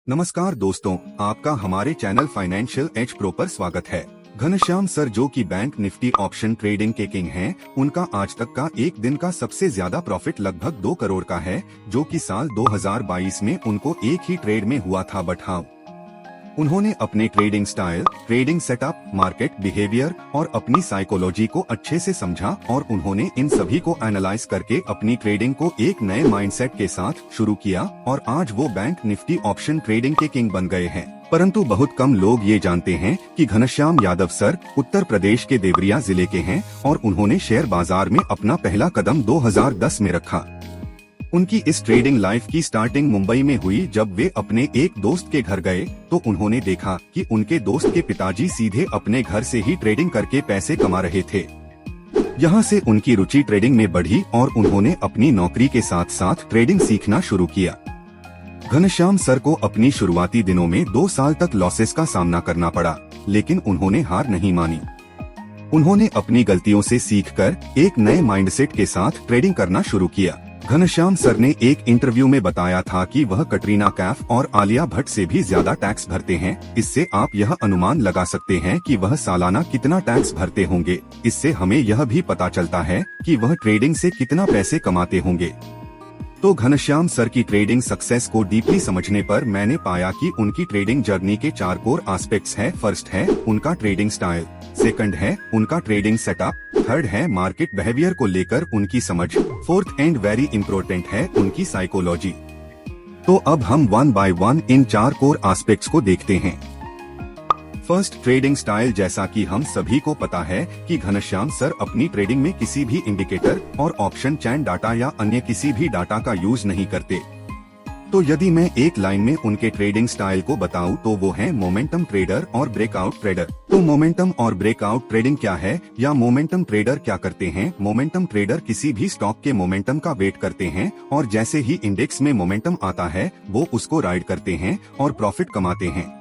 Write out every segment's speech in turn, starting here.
नमस्कार दोस्तों, आपका हमारे चैनल फाइनेंशियल एज प्रो पर स्वागत है। घनश्याम सर जो कि बैंक निफ्टी ऑप्शन ट्रेडिंग के किंग हैं, उनका आज तक का एक दिन का सबसे ज्यादा प्रॉफिट लगभग 2 करोड़ का है, जो कि साल 2022 में उनको एक ही ट्रेड में हुआ था। बट हाँ, उन्होंने अपने trading style, trading setup, market behaviour और अपनी साइकोलॉजी को अच्छे से समझा और उन्होंने इन सभी को एनालाइज करके अपनी ट्रेडिंग को एक नए माइंडसेट के साथ शुरू किया और आज वो बैंक निफ्टी ऑप्शन ट्रेडिंग के किंग बन गए हैं। परंतु बहुत कम लोग ये जानते हैं कि घनश्याम यादव सर उत्तर प्रदेश के देवरिया जिले के हैं और उन्होंने शेयर बाजार में अपना पहला कदम 2010 में रखा। उनकी इस ट्रेडिंग लाइफ की स्टार्टिंग मुंबई में हुई जब वे अपने एक दोस्त के घर गए तो उन्होंने देखा कि उनके दोस्त के पिताजी सीधे अपने घर से ही ट्रेडिंग करके पैसे कमा रहे थे। यहाँ से उनकी रुचि ट्रेडिंग में बढ़ी और उन्होंने अपनी नौकरी के साथ साथ ट्रेडिंग सीखना शुरू किया। घनश्याम सर को अपनी शुरुआती दिनों में 2 साल तक लॉसेस का सामना करना पड़ा, लेकिन उन्होंने हार नहीं मानी। उन्होंने अपनी गलतियों से सीखकर एक नए माइंडसेट के साथ ट्रेडिंग करना शुरू किया। घनश्याम सर ने एक इंटरव्यू में बताया था कि वह कटरीना कैफ और आलिया भट्ट से भी ज्यादा टैक्स भरते हैं। इससे आप यह अनुमान लगा सकते हैं कि वह सालाना कितना टैक्स भरते होंगे। इससे हमें यह भी पता चलता है कि वह ट्रेडिंग से कितना पैसे कमाते होंगे। तो घनश्याम सर की ट्रेडिंग सक्सेस को डीपली समझने पर मैंने पाया कि उनकी ट्रेडिंग जर्नी के 4 कोर एस्पेक्ट्स है। फर्स्ट है उनका ट्रेडिंग स्टाइल, सेकंड है उनका ट्रेडिंग सेटअप, थर्ड है मार्केट बिहेवियर को लेकर उनकी समझ, फोर्थ एंड वेरी इम्पोर्टेंट है उनकी साइकोलॉजी। तो अब हम 1 बाय 1 इन 4 कोर एस्पेक्ट्स को देखते हैं। First, trading style. जैसा कि हम सभी को पता है कि घनश्याम सर अपनी ट्रेडिंग में किसी भी इंडिकेटर और ऑप्शन चैन डाटा या अन्य किसी भी डाटा का यूज नहीं करते। तो यदि मैं एक लाइन में उनके ट्रेडिंग स्टाइल को बताऊं तो वो है मोमेंटम ट्रेडर और ब्रेकआउट ट्रेडर। तो मोमेंटम और ब्रेकआउट ट्रेडिंग क्या है या मोमेंटम ट्रेडर क्या करते हैं? मोमेंटम ट्रेडर किसी भी स्टॉक के मोमेंटम का वेट करते हैं और जैसे ही इंडेक्स में मोमेंटम आता है वो उसको राइड करते हैं और प्रॉफिट कमाते हैं।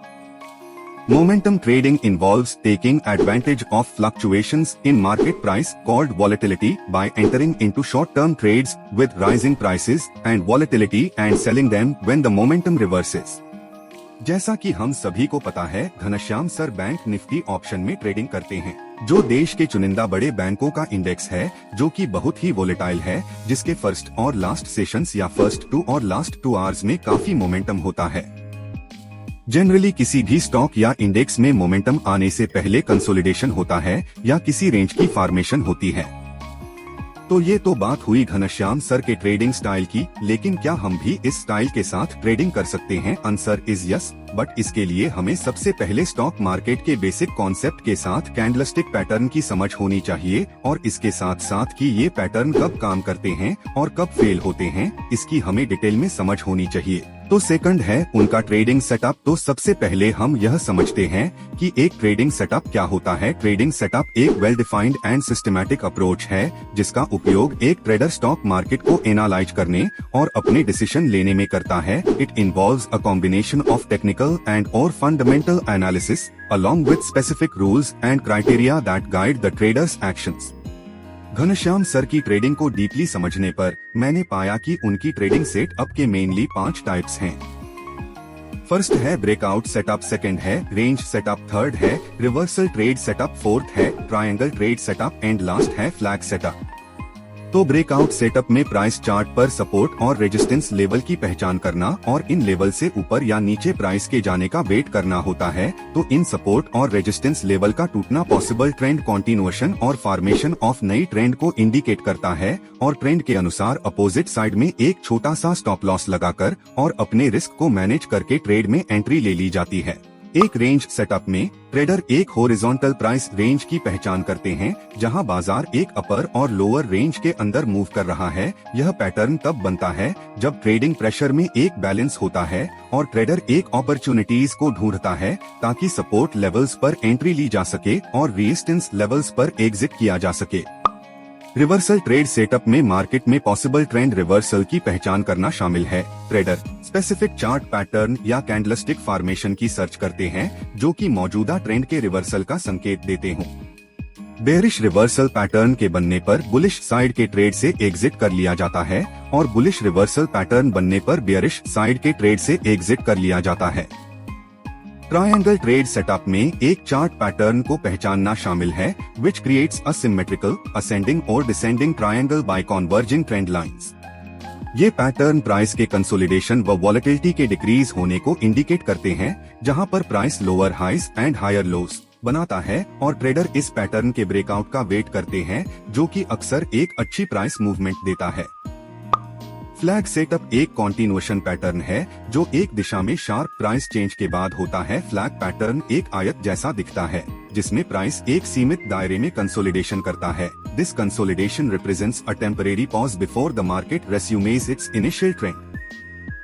Momentum trading involves taking advantage of fluctuations in market price called volatility by entering into short-term trades with rising prices and volatility and selling them when the momentum reverses. जैसा कि हम सभी को पता है, Ghanshyam sir bank Nifty option में trading करते हैं, जो देश के चुनिंदा बड़े बैंकों का इंडेक्स है, जो कि बहुत ही वोलेटाइल है, जिसके फर्स्ट और लास्ट सेशंस या फर्स्ट 2 और लास्ट 2 आवर्स में काफी मोमेंटम होता है। जनरली किसी भी स्टॉक या इंडेक्स में मोमेंटम आने से पहले कंसोलिडेशन होता है या किसी रेंज की फॉर्मेशन होती है। तो ये तो बात हुई घनश्याम सर के ट्रेडिंग स्टाइल की, लेकिन क्या हम भी इस स्टाइल के साथ ट्रेडिंग कर सकते हैं? आंसर इज यस, बट इसके लिए हमें सबसे पहले स्टॉक मार्केट के बेसिक कॉन्सेप्ट के साथ कैंडलस्टिक पैटर्न की समझ होनी चाहिए और इसके साथ साथ कि ये पैटर्न कब काम करते हैं और कब फेल होते हैं, इसकी हमें डिटेल में समझ होनी चाहिए। तो सेकंड है उनका ट्रेडिंग सेटअप। तो सबसे पहले हम यह समझते हैं कि एक ट्रेडिंग सेटअप क्या होता है। ट्रेडिंग सेटअप एक well defined and systematic approach है जिसका उपयोग एक ट्रेडर स्टॉक मार्केट को एनालाइज करने और अपने डिसीजन लेने में करता है। It involves a combination of technical and और fundamental analysis along with specific rules and criteria that guide the trader's actions. Ghanshyam sir की ट्रेडिंग को डीपली समझने पर मैंने पाया कि उनकी ट्रेडिंग सेटअप के मेनली 5 टाइप्स हैं। फर्स्ट है ब्रेकआउट सेटअप, सेकंड है रेंज सेटअप, थर्ड है रिवर्सल ट्रेड सेटअप, फोर्थ है triangle trade setup and last है फ्लैग सेटअप। तो ब्रेकआउट सेटअप में प्राइस चार्ट पर सपोर्ट और रेजिस्टेंस लेवल की पहचान करना और इन लेवल से ऊपर या नीचे प्राइस के जाने का वेट करना होता है। तो इन सपोर्ट और रेजिस्टेंस लेवल का टूटना पॉसिबल ट्रेंड कंटिन्यूएशन और फॉर्मेशन ऑफ नई ट्रेंड को इंडिकेट करता है और ट्रेंड के अनुसार अपोजिट साइड में एक छोटा सा स्टॉप लॉस लगाकर और अपने रिस्क को मैनेज करके ट्रेड में एंट्री ले ली जाती है। एक रेंज सेटअप में ट्रेडर एक हॉरिजॉन्टल प्राइस रेंज की पहचान करते हैं जहां बाजार एक अपर और लोअर रेंज के अंदर मूव कर रहा है। यह पैटर्न तब बनता है जब ट्रेडिंग प्रेशर में एक बैलेंस होता है और ट्रेडर एक अपॉर्चुनिटीज को ढूंढता है ताकि सपोर्ट लेवल्स पर एंट्री ली जा सके और रेजिस्टेंस लेवल्स पर एग्जिट किया जा सके। रिवर्सल ट्रेड सेटअप में मार्केट में पॉसिबल ट्रेंड रिवर्सल की पहचान करना शामिल है। ट्रेडर स्पेसिफिक चार्ट पैटर्न या कैंडलस्टिक फॉर्मेशन की सर्च करते हैं जो कि मौजूदा ट्रेंड के रिवर्सल का संकेत देते हों। बेयरिश रिवर्सल पैटर्न के बनने पर बुलिश साइड के ट्रेड से एग्जिट कर लिया जाता है और बुलिश रिवर्सल पैटर्न बनने पर बेयरिश साइड के ट्रेड से एग्जिट कर लिया जाता है। ट्रायंगल ट्रेड सेटअप में एक चार्ट पैटर्न को पहचानना शामिल है, which creates a symmetrical ascending और descending triangle by converging trend lines. ये पैटर्न प्राइस के कंसोलिडेशन व वॉलेटिलिटी के डिक्रीज होने को इंडिकेट करते हैं, जहां पर price lower highs and higher lows बनाता है और ट्रेडर इस पैटर्न के ब्रेकआउट का वेट करते हैं, जो कि अक्सर एक अच्छी प्राइस मूवमेंट देता है। फ्लैग सेटअप एक कॉन्टिन्यूएशन पैटर्न है जो एक दिशा में शार्प प्राइस चेंज के बाद होता है। फ्लैग पैटर्न एक आयत जैसा दिखता है जिसमें प्राइस एक सीमित दायरे में कंसोलिडेशन करता है। This consolidation represents a temporary pause before the market resumes it's initial trend.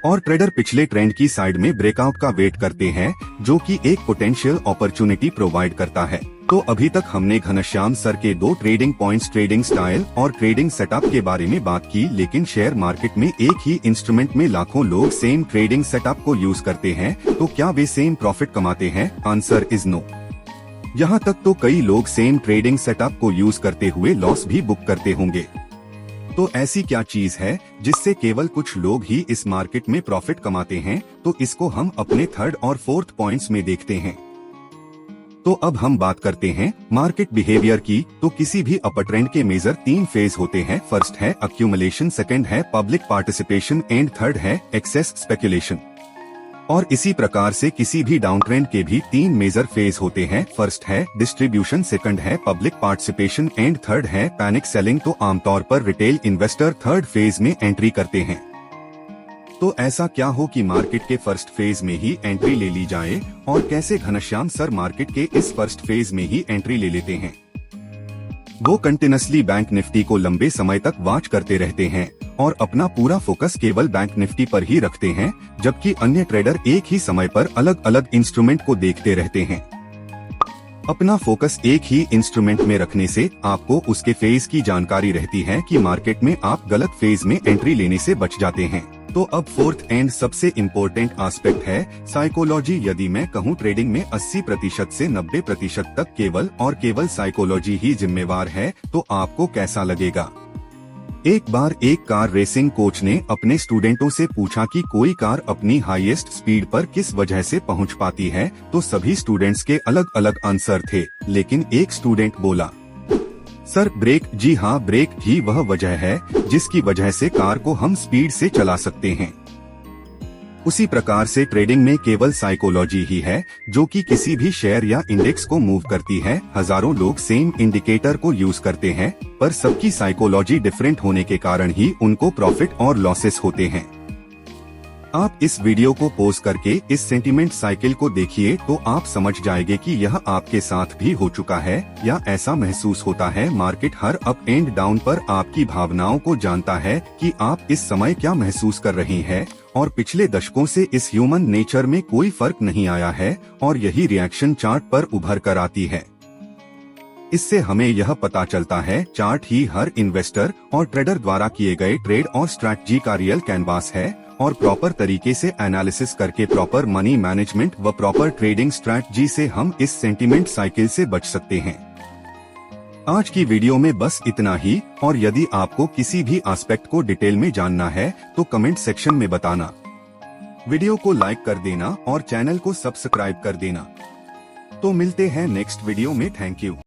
और ट्रेडर पिछले ट्रेंड की साइड में ब्रेकआउट का वेट करते हैं, जो कि एक पोटेंशियल अपॉर्चुनिटी प्रोवाइड करता है। तो अभी तक हमने घनश्याम सर के 2 ट्रेडिंग पॉइंट्स, ट्रेडिंग स्टाइल और ट्रेडिंग सेटअप के बारे में बात की, लेकिन शेयर मार्केट में एक ही इंस्ट्रूमेंट में लाखों लोग सेम ट्रेडिंग सेटअप को यूज करते हैं, तो क्या वे सेम प्रॉफिट कमाते हैं? Answer is no. यहाँ तक तो कई लोग सेम ट्रेडिंग सेटअप को यूज करते हुए लॉस भी बुक करते होंगे। तो ऐसी क्या चीज है जिससे केवल कुछ लोग ही इस मार्केट में प्रॉफिट कमाते हैं? तो इसको हम अपने 3rd और 4th पॉइंट्स में देखते हैं। तो अब हम बात करते हैं मार्केट बिहेवियर की। तो किसी भी अपर ट्रेंड के मेजर 3 फेज होते हैं। फर्स्ट है अक्यूमुलेशन, सेकंड है पब्लिक पार्टिसिपेशन एंड थर्ड है एक्सेस स्पेकुलेशन। और इसी प्रकार से किसी भी डाउन ट्रेंड के भी 3 मेजर फेज होते हैं। फर्स्ट है डिस्ट्रीब्यूशन, सेकंड है पब्लिक पार्टिसिपेशन एंड थर्ड है पैनिक सेलिंग। तो आमतौर पर रिटेल इन्वेस्टर 3rd फेज में एंट्री करते हैं। तो ऐसा क्या हो कि मार्केट के फर्स्ट फेज में ही एंट्री ले ली जाए, और कैसे घनश्याम सर मार्केट के इस फर्स्ट फेज में ही एंट्री ले लेते हैं? वो कंटिन्यूअसली बैंक निफ्टी को लंबे समय तक वॉच करते रहते हैं और अपना पूरा फोकस केवल बैंक निफ्टी पर ही रखते हैं, जबकि अन्य ट्रेडर एक ही समय पर अलग अलग इंस्ट्रूमेंट को देखते रहते हैं। अपना फोकस एक ही इंस्ट्रूमेंट में रखने से आपको उसके फेज की जानकारी रहती है कि मार्केट में आप गलत फेज में एंट्री लेने से बच जाते हैं। तो अब 4th एंड सबसे इम्पोर्टेंट एस्पेक्ट है साइकोलॉजी। यदि मैं कहूँ ट्रेडिंग में 80% से 90% तक केवल और केवल साइकोलॉजी ही जिम्मेवार है, तो आपको कैसा लगेगा? एक बार एक कार रेसिंग कोच ने अपने स्टूडेंटों से पूछा कि कोई कार अपनी हाईएस्ट स्पीड पर किस वजह से पहुंच पाती है, तो सभी स्टूडेंट्स के अलग अलग आंसर थे, लेकिन एक स्टूडेंट बोला, सर ब्रेक। जी हाँ, ब्रेक ही वह वजह है जिसकी वजह से कार को हम स्पीड से चला सकते हैं। उसी प्रकार से ट्रेडिंग में केवल साइकोलॉजी ही है जो कि किसी भी शेयर या इंडेक्स को मूव करती है। हजारों लोग सेम इंडिकेटर को यूज करते हैं, पर सबकी साइकोलॉजी डिफरेंट होने के कारण ही उनको प्रॉफिट और लॉसेस होते हैं। आप इस वीडियो को पॉज करके इस सेंटिमेंट साइकिल को देखिए तो आप समझ जाएंगे कि यह आपके साथ भी हो चुका है या ऐसा महसूस होता है। Market her up and down पर आपकी भावनाओं को जानता है कि आप इस समय क्या महसूस कर रही हैं, और पिछले दशकों से इस ह्यूमन नेचर में कोई फर्क नहीं आया है और यही रिएक्शन चार्ट पर उभर कर आती है। इससे हमें यह पता चलता है चार्ट ही हर इन्वेस्टर और ट्रेडर द्वारा किए गए ट्रेड और स्ट्रैटेजी का रियल कैनवास है, और प्रॉपर तरीके से एनालिसिस करके प्रॉपर मनी मैनेजमेंट व प्रॉपर ट्रेडिंग स्ट्रैटेजी से हम इस सेंटिमेंट साइकिल से बच सकते हैं। आज की वीडियो में बस इतना ही, और यदि आपको किसी भी एस्पेक्ट को डिटेल में जानना है तो कमेंट सेक्शन में बताना। वीडियो को लाइक कर देना और चैनल को सब्सक्राइब कर देना। तो मिलते हैं नेक्स्ट वीडियो में। Thank you.